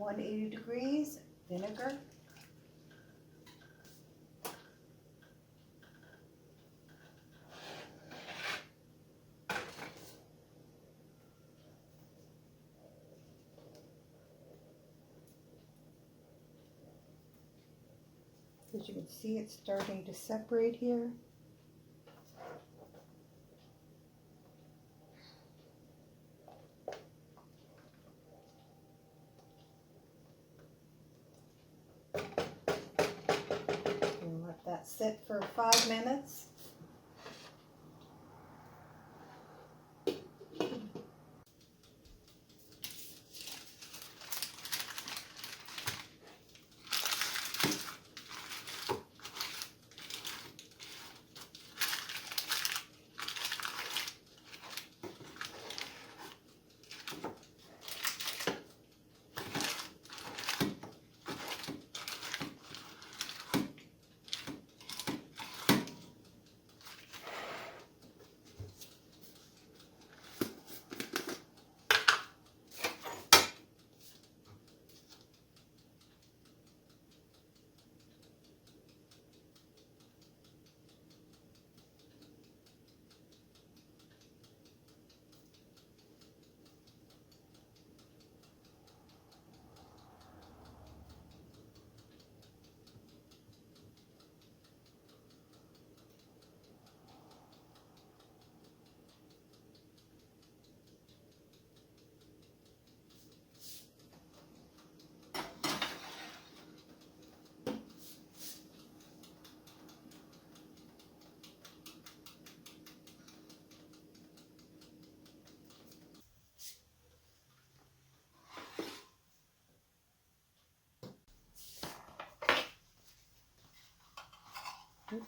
180 degrees, vinegar. As you can see, it's starting to separate here. And let that sit for 5 minutes. Oops.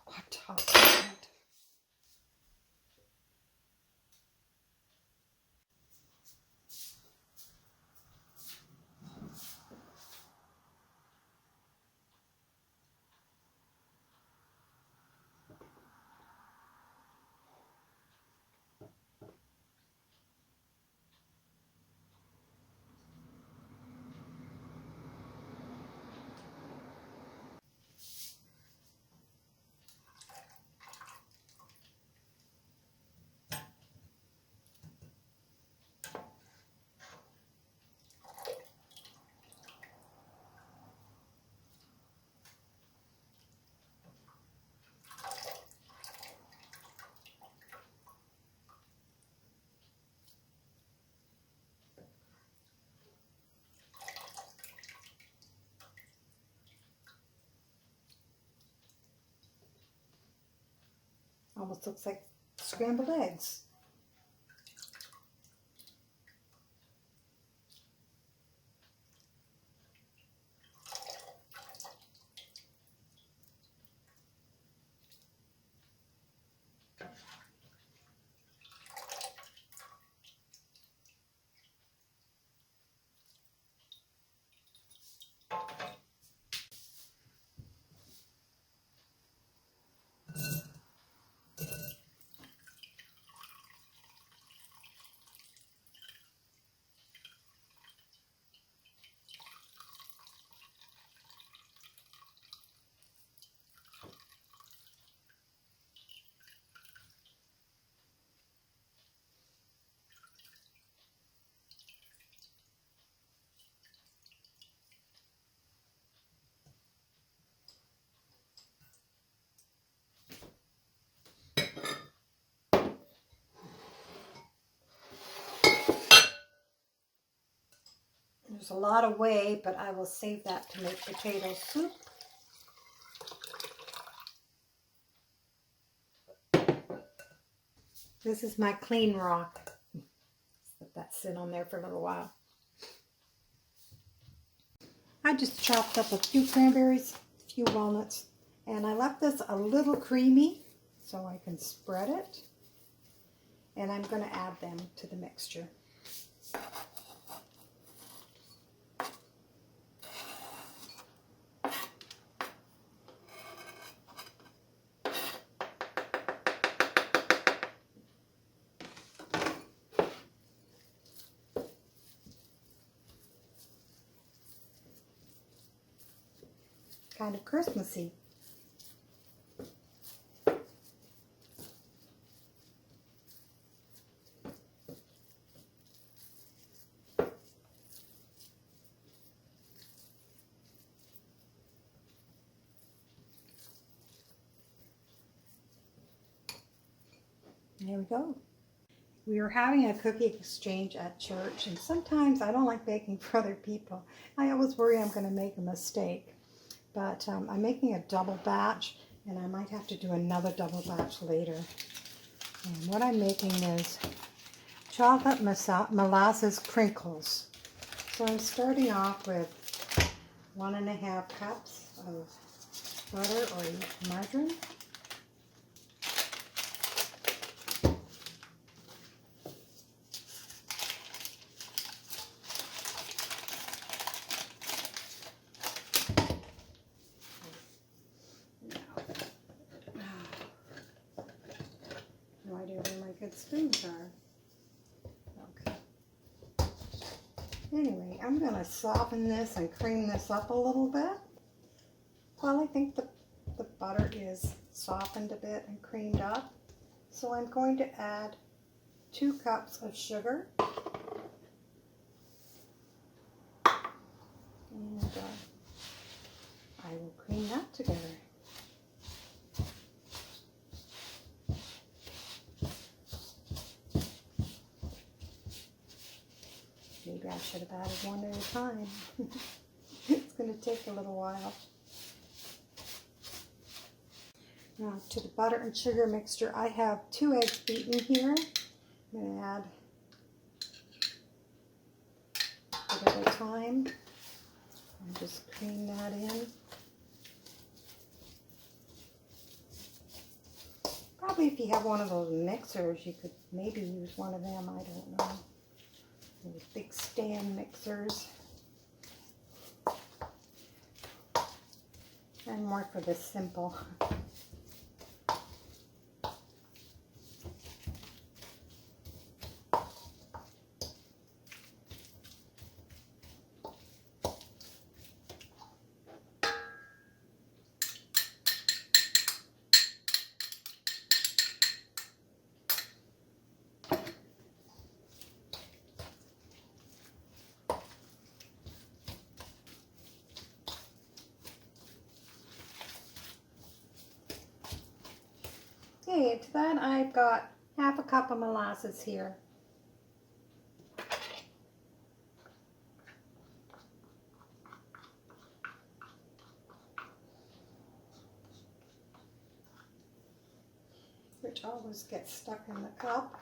On top of that. Almost looks like scrambled eggs. There's a lot of whey, but I will save that to make potato soup. This is my clean rock. Let that sit on there for a little while. I just chopped up a few cranberries, a few walnuts, and I left this a little creamy so I can spread it. And I'm going to add them to the mixture. kind of Christmassy. There we go. We were having a cookie exchange at church, and sometimes I don't like baking for other people. I always worry I'm going to make a mistake. But I'm making a double batch, and I might have to do another double batch later. And what I'm making is chocolate molasses crinkles. So I'm starting off with 1.5 cups of butter or margarine. No idea where my good spoons are. Okay. Anyway, I'm going to soften this and cream this up a little bit. Well, I think the butter is softened a bit and creamed up. So I'm going to add 2 cups of sugar. And I will cream that together. Maybe I should have added one at a time. It's going to take a little while. Now to the butter and sugar mixture, I have 2 eggs beaten here. I'm going to add a bit at a time and just cream that in. Probably if you have one of those mixers, you could maybe use one of them, I don't know. Those big stand mixers. I'm more for the simple. Okay, to that I've got 1/2 cup of molasses here. Which always gets stuck in the cup.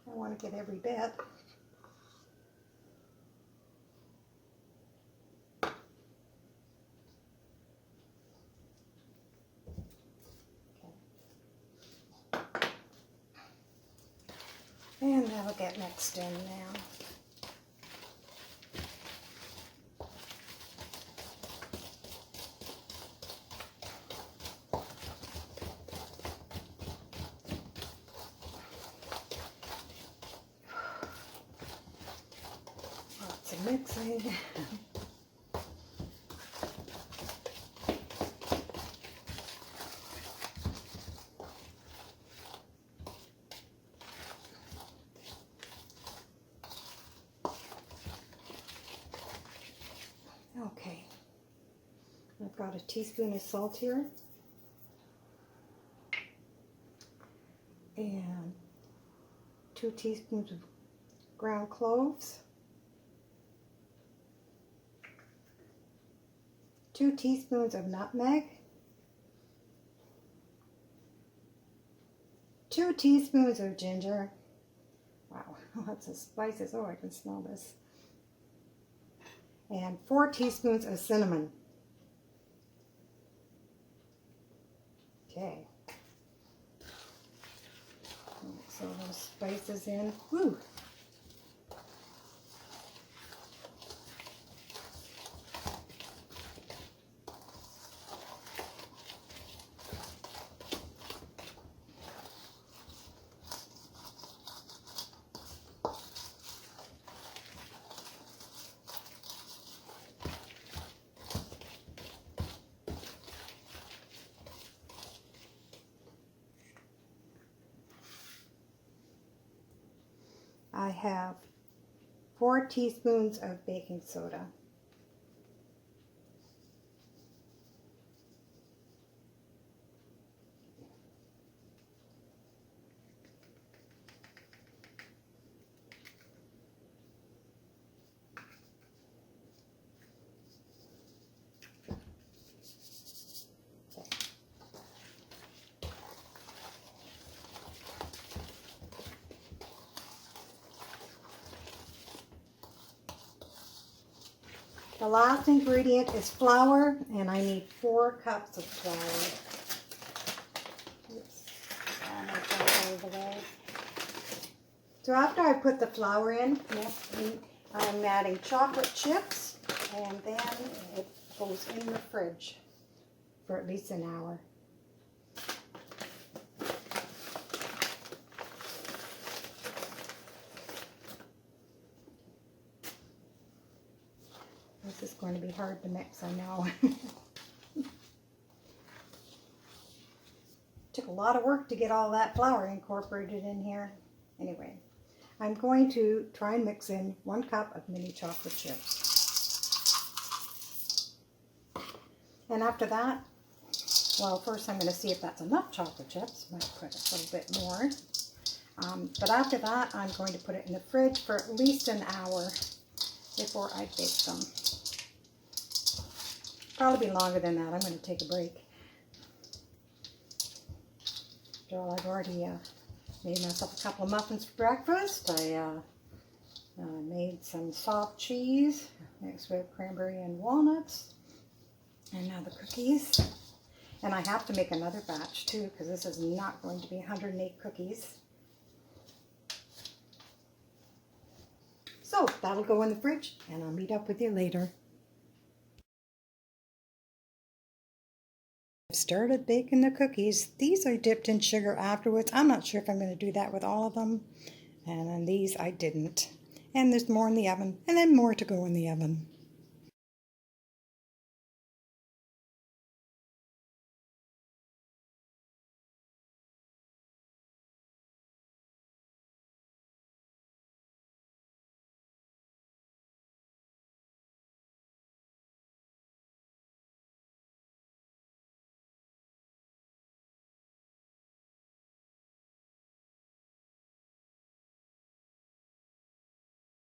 I want to get every bit. And that'll get mixed in now. Lots of mixing. Okay, I've got a teaspoon of salt here and 2 teaspoons of ground cloves, 2 teaspoons of nutmeg, 2 teaspoons of ginger. Wow, lots of spices. Oh, I can smell this. And 4 teaspoons of cinnamon. Okay. Mix all those spices in. Woo! I have 4 teaspoons of baking soda. The last ingredient is flour, and I need 4 cups of flour. Oops. Over there. So after I put the flour in, I'm adding chocolate chips, and then it goes in the fridge for at least an hour. This is going to be hard to mix, I know. Took a lot of work to get all that flour incorporated in here. Anyway, I'm going to try and mix in 1 cup of mini chocolate chips. And after that, well, first I'm going to see if that's enough chocolate chips. Might put a little bit more. But after that, I'm going to put it in the fridge for at least an hour before I bake them. Probably be longer than that. I'm going to take a break. So I've already made myself a couple of muffins for breakfast. I made some soft cheese mixed with cranberry and walnuts. And now the cookies. And I have to make another batch too, because this is not going to be 108 cookies. So that'll go in the fridge, and I'll meet up with you later. I've started baking the cookies. These I dipped in sugar afterwards. I'm not sure if I'm going to do that with all of them. And then these I didn't. And there's more in the oven, and then more to go in the oven.